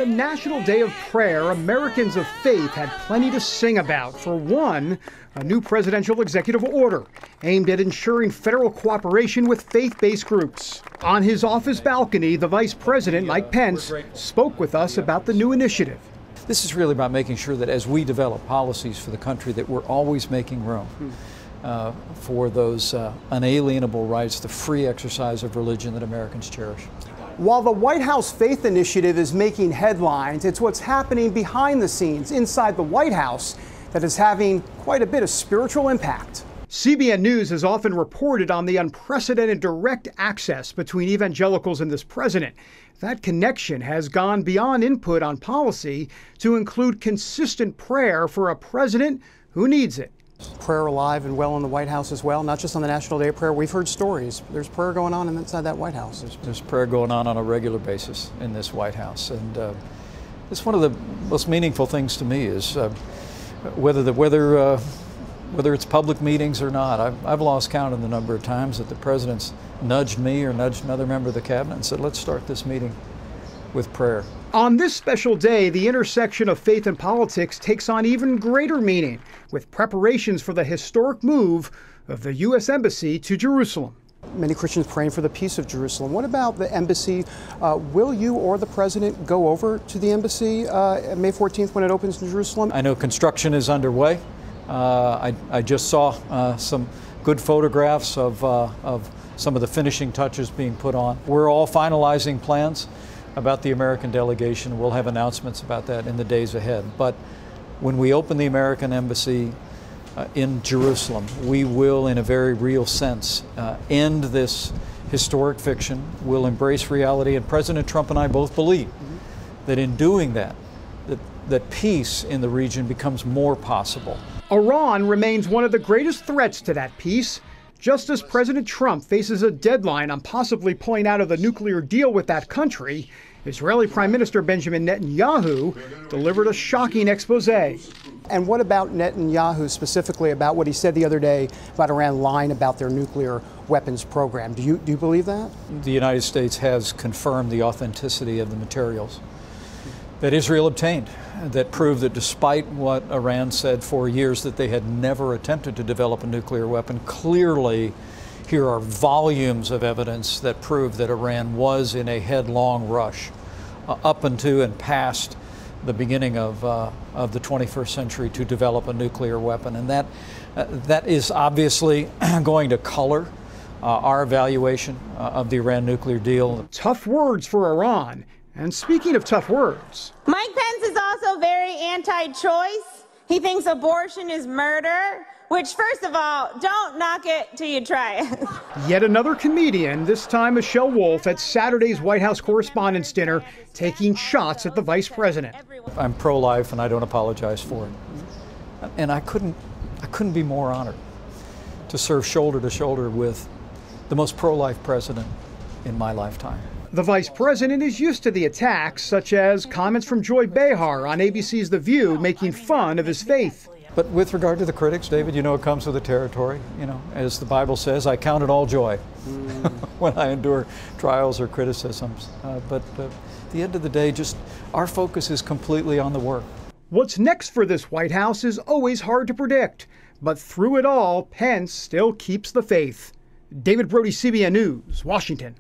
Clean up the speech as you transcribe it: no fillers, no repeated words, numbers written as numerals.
a National Day of Prayer, Americans of faith had plenty to sing about. For one, a new presidential executive order aimed at ensuring federal cooperation with faith-based groups. On his office balcony, the Vice President, Mike Pence, spoke with us about the new initiative. This is really about making sure that as we develop policies for the country that we're always making room for those unalienable rights, the free exercise of religion that Americans cherish. While the White House Faith Initiative is making headlines, it's what's happening behind the scenes inside the White House that is having quite a bit of spiritual impact. CBN News has often reported on the unprecedented direct access between evangelicals and this president. That connection has gone beyond input on policy to include consistent prayer for a president who needs it. Prayer alive and well in the White House as well, not just on the National Day of Prayer. We've heard stories. There's prayer going on inside that White House. There's prayer going on a regular basis in this White House. And it's one of the most meaningful things to me is whether it's public meetings or not. I've lost count of the number of times that the president's nudged me or nudged another member of the cabinet and said, let's start this meeting with prayer. On this special day, the intersection of faith and politics takes on even greater meaning with preparations for the historic move of the U.S. Embassy to Jerusalem. Many Christians praying for the peace of Jerusalem. What about the embassy? Will you or the president go over to the embassy May 14th when it opens in Jerusalem? I know construction is underway. I just saw some good photographs of some of the finishing touches being put on. We're all finalizing plans about the American delegation. We'll have announcements about that in the days ahead. But when we open the American embassy in Jerusalem, we will, in a very real sense, end this historic fiction. We'll embrace reality, and President Trump and I both believe that in doing that, that peace in the region becomes more possible. Iran remains one of the greatest threats to that peace. Just as President Trump faces a deadline on possibly pulling out of the nuclear deal with that country, Israeli Prime Minister Benjamin Netanyahu delivered a shocking expose. And what about Netanyahu specifically about what he said the other day about Iran lying about their nuclear weapons program? Do you believe that? The United States has confirmed the authenticity of the materials that Israel obtained that proved that despite what Iran said for years that they had never attempted to develop a nuclear weapon, clearly here are volumes of evidence that prove that Iran was in a headlong rush up into and past the beginning of the 21st century to develop a nuclear weapon. And that is obviously going to color our evaluation of the Iran nuclear deal. Tough words for Iran. And speaking of tough words, Mike Pence is also very anti-choice. He thinks abortion is murder, which, first of all, don't knock it till you try it. Yet another comedian, this time Michelle Wolf, at Saturday's White House Correspondents' Dinner, taking shots at the vice president. I'm pro-life and I don't apologize for it. And I couldn't be more honored to serve shoulder to shoulder with the most pro-life president in my lifetime. The vice president is used to the attacks, such as comments from Joy Behar on ABC's The View making fun of his faith. But with regard to the critics, David, you know it comes with the territory. You know, as the Bible says, I count it all joy when I endure trials or criticisms. But at the end of the day, just our focus is completely on the work. What's next for this White House is always hard to predict. But through it all, Pence still keeps the faith. David Brody, CBN News, Washington.